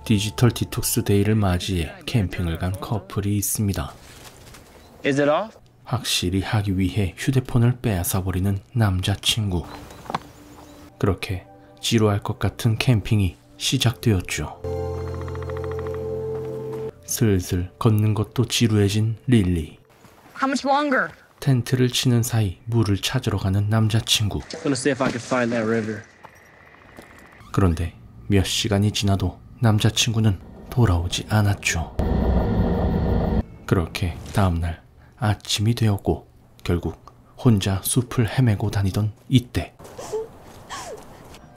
디지털 디톡스 데이를 맞이해 캠핑을 간 커플이 있습니다. Is it off? 확실히 하기 위해 휴대폰을 빼앗아버리는 남자친구. 그렇게 지루할 것 같은 캠핑이 시작되었죠. 슬슬 걷는 것도 지루해진 릴리. How much longer? 텐트를 치는 사이 물을 찾으러 가는 남자친구. Gonna see if I can find that river. 그런데 몇 시간이 지나도 남자친구는 돌아오지 않았죠. 그렇게 다음날 아침이 되었고 결국 혼자 숲을 헤매고 다니던 이때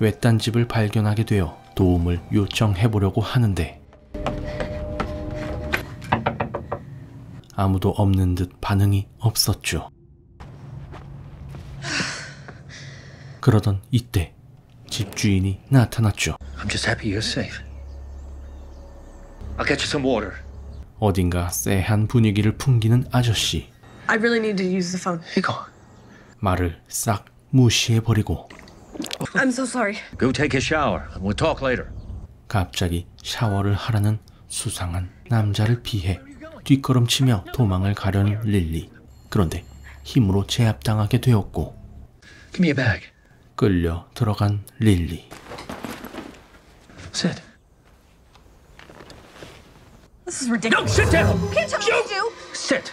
외딴 집을 발견하게 되어 도움을 요청해보려고 하는데 아무도 없는 듯 반응이 없었죠. 그러던 이때 집주인이 나타났죠. I'm just happy you're safe. I'll get you some water. 어딘가 쎄한 분위기를 풍기는 아저씨. I really need to use the phone. Here you go. 말을 싹 무시해버리고 I'm so sorry. Go take a shower and we'll talk later. 갑자기 샤워를 하라는 수상한 남자를 피해 뒷걸음치며 도망을 가려는 릴리. 그런데 힘으로 제압당하게 되었고 Give me a bag. 끌려 들어간 릴리. Sit. This is ridiculous. Sit down. Can't tell me what to do. Sit.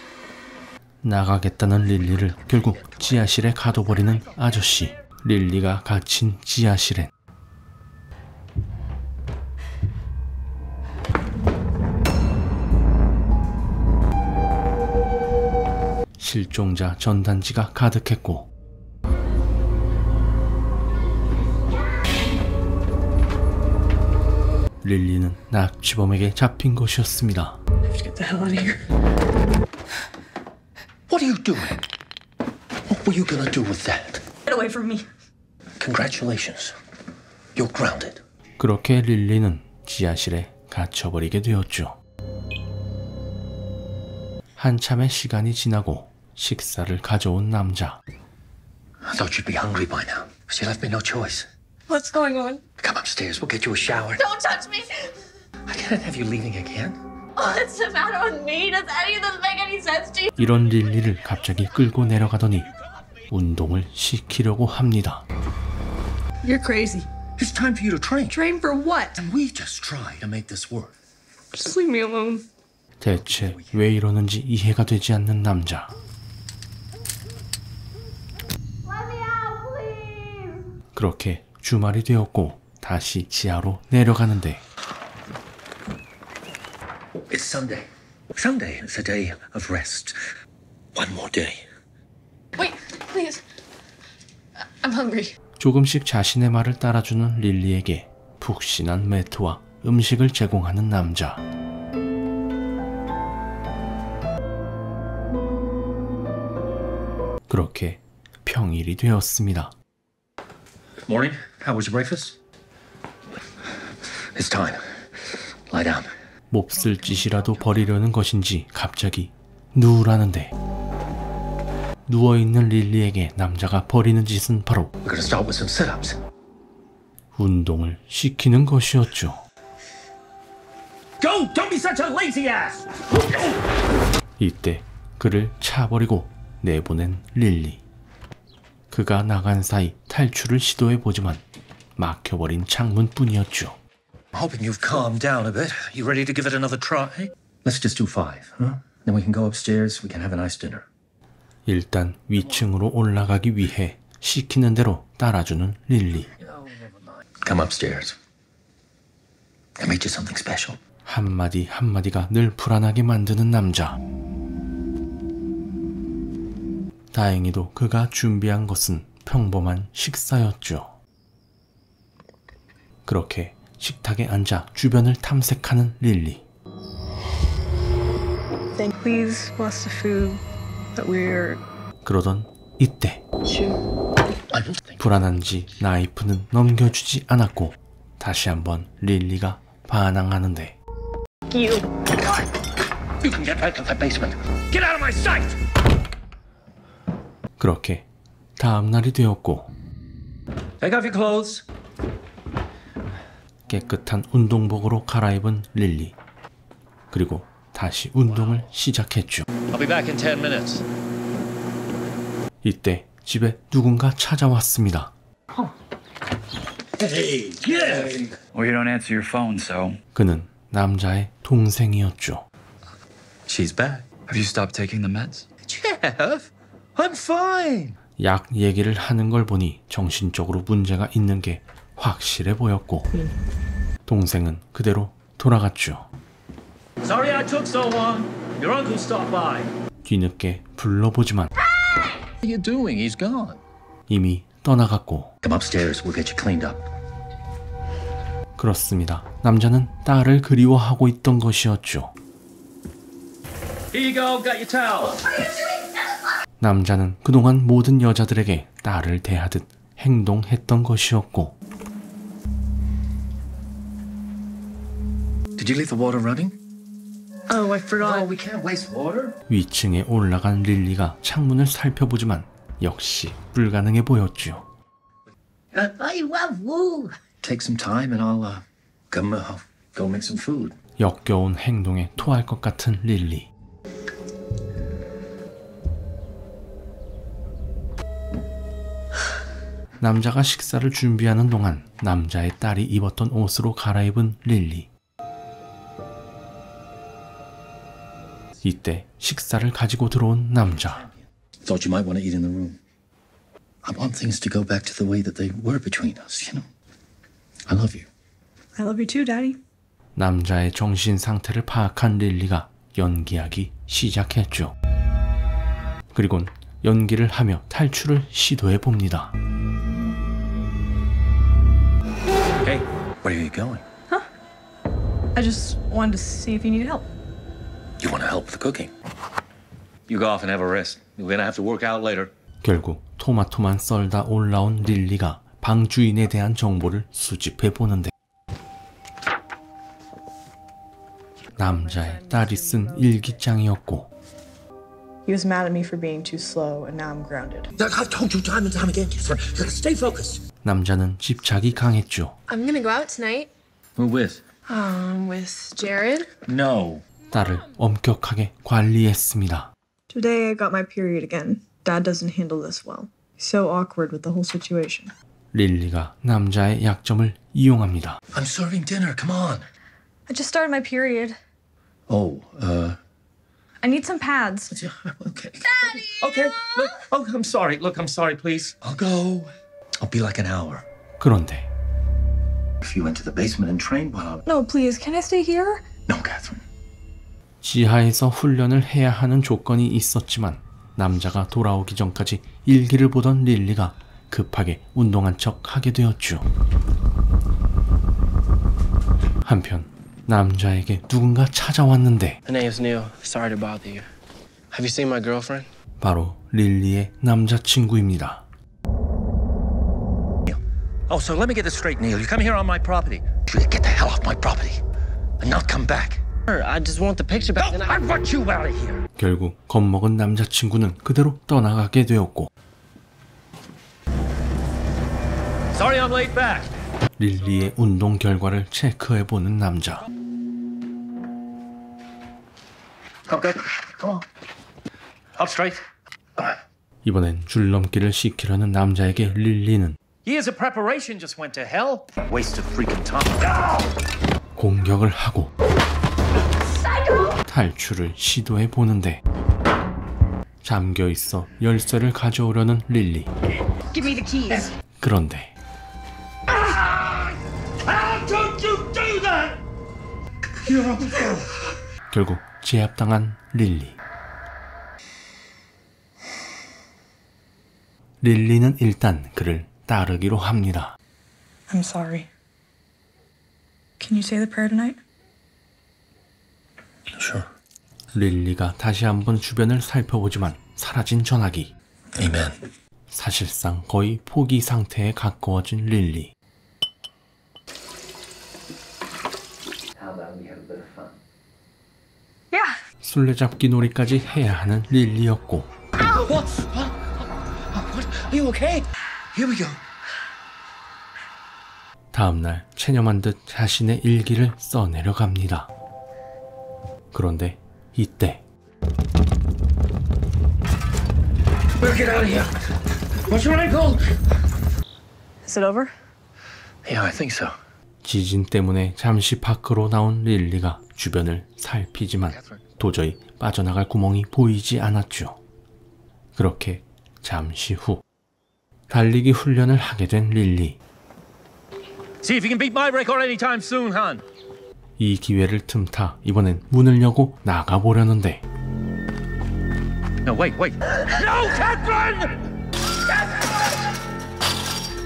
나가겠다는 릴리를 결국 지하실에 가둬버리는 아저씨. 릴리가 갇힌 지하실엔 실종자 전단지가 가득했고 릴리는 납치범에게 잡힌 것이었습니다. Get the hell out of here. What are you doing? What were you gonna do with that? Get away from me. Congratulations. You're grounded. 그렇게 릴리는 지하실에 갇혀버리게 되었죠. 한참의 시간이 지나고 식사를 가져온 남자. I thought you'd be hungry by now. But you left me no choice. What's going on? Come upstairs. We'll get you a shower. Don't touch me. I can't have you leaving again. What's the matter with me? Does any of this make any sense to you? 이런 릴리를 갑자기 끌고 내려가더니 운동을 시키려고 합니다. You're crazy. It's time for you to train. Train for what? And we just try to make this work. Just leave me alone. 대체 왜 이러는지 이해가 되지 않는 남자. Let me out, please. 그렇게 주말이 되었고 다시 지하로 내려가는데 It's Sunday. Sunday is a day of rest. One more day. Wait, please. I'm hungry. 조금씩 자신의 말을 따라주는 릴리에게 푹신한 매트와 음식을 제공하는 남자. 그렇게 평일이 되었습니다. Morning. How was your breakfast? It's time. Lie down. 몹쓸 짓이라도 벌이려는 것인지 갑자기 누우라는데 누워있는 릴리에게 남자가 벌이는 짓은 바로 We're gonna start with some sit-ups. 운동을 시키는 것이었죠. Go! Don't be such a lazy ass! 이때 그를 차버리고 내보낸 릴리. 그가 나간 사이 탈출을 시도해보지만 막혀버린 창문뿐이었죠. I'm hoping you've calmed down a bit. You ready to give it another try? Let's just do 5, huh? Then we can go upstairs. We can have a nice dinner. 일단 위층으로 올라가기 위해 시키는 대로 따라주는 릴리. Come upstairs. I made you something special. 한마디 한마디가 늘 불안하게 만드는 남자. 다행히도 그가 준비한 것은 평범한 식사였죠. 그렇게 식탁에 앉아 주변을 탐색하는 릴리. Please bless the food that we're 그러던 이때 to. 불안한지 나이프는 넘겨주지 않았고 다시 한번 릴리가 반항하는데 You. You can get back to that basement. Get out of my sight! 그렇게 다음 날이 되었고 Take off your clothes. 깨끗한 운동복으로 갈아입은 릴리. 그리고 다시 운동을 시작했죠. I'll be back in 10 minutes. 이때 집에 누군가 찾아왔습니다. Well, you don't answer your phone, so. 그는 남자의 동생이었죠. She's back. Have you stopped taking the meds? Jeff, I'm fine. 약 얘기를 하는 걸 보니 정신적으로 문제가 있는 게 확실해 보였고 동생은 그대로 돌아갔죠. Sorry I took so long. Your uncle stopped by. 뒤늦게 불러보지만 What are you doing? He's gone. 이미 떠나갔고 Come upstairs. We'll get you cleaned up. 그렇습니다. 남자는 딸을 그리워하고 있던 것이었죠. Here you go. Got your towel. 남자는 그동안 모든 여자들에게 딸을 대하듯 행동했던 것이었고 Did you leave the water running? Oh, I forgot. we can't waste water. 위층에 올라간 릴리가 창문을 살펴보지만 역시 불가능해 보였죠. Take some time and I'll go make some food. 역겨운 행동에 토할 것 같은 릴리. 남자가 식사를 준비하는 동안 남자의 딸이 입었던 옷으로 갈아입은 릴리. 이때 식사를 가지고 들어온 남자. Thought you might want to eat in the room. I want things to go back to the way that they were between us, you know. I love you. I love you too, Daddy. 남자의 정신 상태를 파악한 릴리가 연기하기 시작했죠. 그리곤 연기를 하며 탈출을 시도해 봅니다. Hey, where are you going? I just wanted to see if you needed help. You want to help with the cooking? You go off and have a rest. You're gonna have to work out later. 결국 토마토만 썰다 올라온 릴리가 방 주인에 대한 정보를 수집해 보는데 남자의 딸이 쓴 일기장이었고 He was mad at me for being too slow, and now I'm grounded. I've told you time and time again, Catherine. Stay focused. 남자는 집착이 강했죠. I'm gonna go out tonight. Who with? With Jared. No. 딸을 엄격하게 관리했습니다. Today I got my period again. Dad doesn't handle this well. He's so awkward with the whole situation. 릴리가 남자의 약점을 이용합니다. I'm serving dinner. Come on. I just started my period. Oh, I need some pads. okay. Daddy! Okay, look, oh, I'm sorry. Look, I'm sorry, please. I'll go. I'll be like an hour. 그런데 If you went to the basement and trained while... No, please, can I stay here? No, Catherine. 지하에서 훈련을 해야 하는 조건이 있었지만 남자가 돌아오기 전까지 일기를 보던 릴리가 급하게 운동한 척 하게 되었죠. 한편 남자에게 누군가 찾아왔는데 My name's Neil. Sorry to bother you. Have you seen my girlfriend? 바로 릴리의 남자친구입니다. Oh, so let me get this straight, Neil. You come here on my property. You get the hell off my property and not come back. I just want the picture back. I want you out of here. 결국 겁먹은 남자친구는 그대로 떠나가게 되었고 Sorry I'm late back. 릴리의 운동 결과를 체크해보는 남자. Okay, come on. Up straight. 이번엔 줄넘기를 시키려는 남자에게 릴리는 Years of preparation just went to hell. Waste of freaking time. 공격을 하고 탈출을 시도해 보는데 잠겨 있어 열쇠를 가져오려는 릴리. Give me the keys. 그런데 How could you do that? 결국 제압당한 릴리. 릴리는 일단 그를 따르기로 합니다. I'm sorry. Can you say the prayer tonight? Sure. 릴리가 다시 한번 주변을 살펴보지만 사라진 전화기. Amen. 사실상 거의 포기 상태에 가까워진 릴리. Yeah. 술래잡기 놀이까지 해야 하는 릴리였고 What? Are you okay? Here we go. 다음날 체념한 듯 자신의 일기를 써내려갑니다. 그런데 이때 Better get out of here. What's your ankle? Is it over? Yeah, I think so. 지진 때문에 잠시 밖으로 나온 릴리가 주변을 살피지만 도저히 빠져나갈 구멍이 보이지 않았죠. 그렇게 잠시 후 달리기 훈련을 하게 된 릴리. See if you can beat my record anytime soon, Han. 이 기회를 틈타 이번엔 문을 여고 나가보려는데 No, wait. No, Catherine!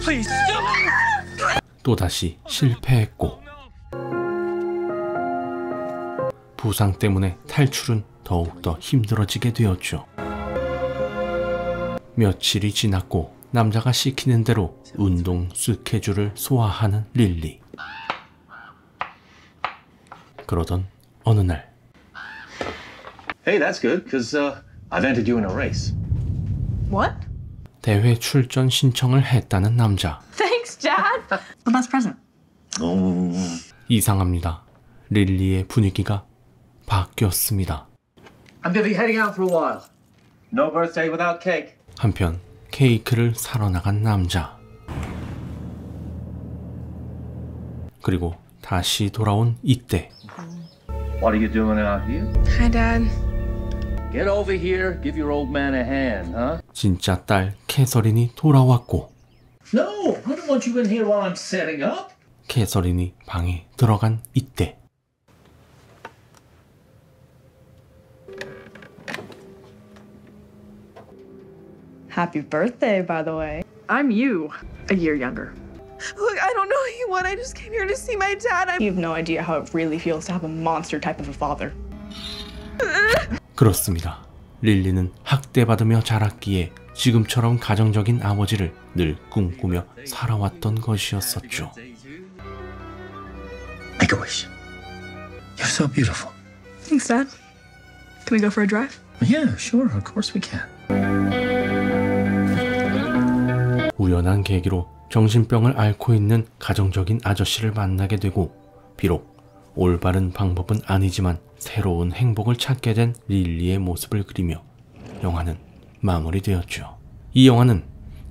Please, 또다시 실패했고 부상 때문에 탈출은 더욱더 힘들어지게 되었죠. 며칠이 지났고 남자가 시키는 대로 운동 스케줄을 소화하는 릴리. 그러던 어느 날 Hey, that's good, because I've entered you in a race. What? 대회 출전 신청을 했다는 남자. Thanks, Dad. The best present. 이상합니다. 릴리의 분위기가 바뀌었습니다. I'm gonna be heading out for a while. No birthday without cake. 한편 케이크를 사러 나간 남자. 그리고 다시 돌아온 이때 What are you doing out here? Hi, Dad. Get over here, give your old man a hand, huh? 진짜 딸 캐서린이 돌아왔고 No, I don't want you in here while I'm setting up. 캐서린이 방에 들어간 이때 Happy birthday, by the way. I'm you, a year younger. Look, I don't know what you want. I just came here to see my dad. You have no idea how it really feels to have a monster type of a father. 그렇습니다. 릴리는 학대받으며 자랐기에 지금처럼 가정적인 아버지를 늘 꿈꾸며 살아왔던 것이었었죠. Make a wish. You're so beautiful. Thanks, Dad. Can we go for a drive? Yeah, sure, of course we can. 우연한 계기로 정신병을 앓고 있는 가정적인 아저씨를 만나게 되고 비록 올바른 방법은 아니지만 새로운 행복을 찾게 된 릴리의 모습을 그리며 영화는 마무리되었죠. 이 영화는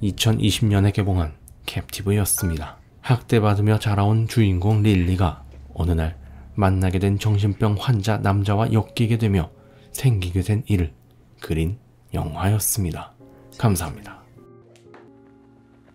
2020년에 개봉한 캡티브였습니다. 학대받으며 자라온 주인공 릴리가 어느 날 만나게 된 정신병 환자 남자와 엮이게 되며 생기게 된 일을 그린 영화였습니다. 감사합니다.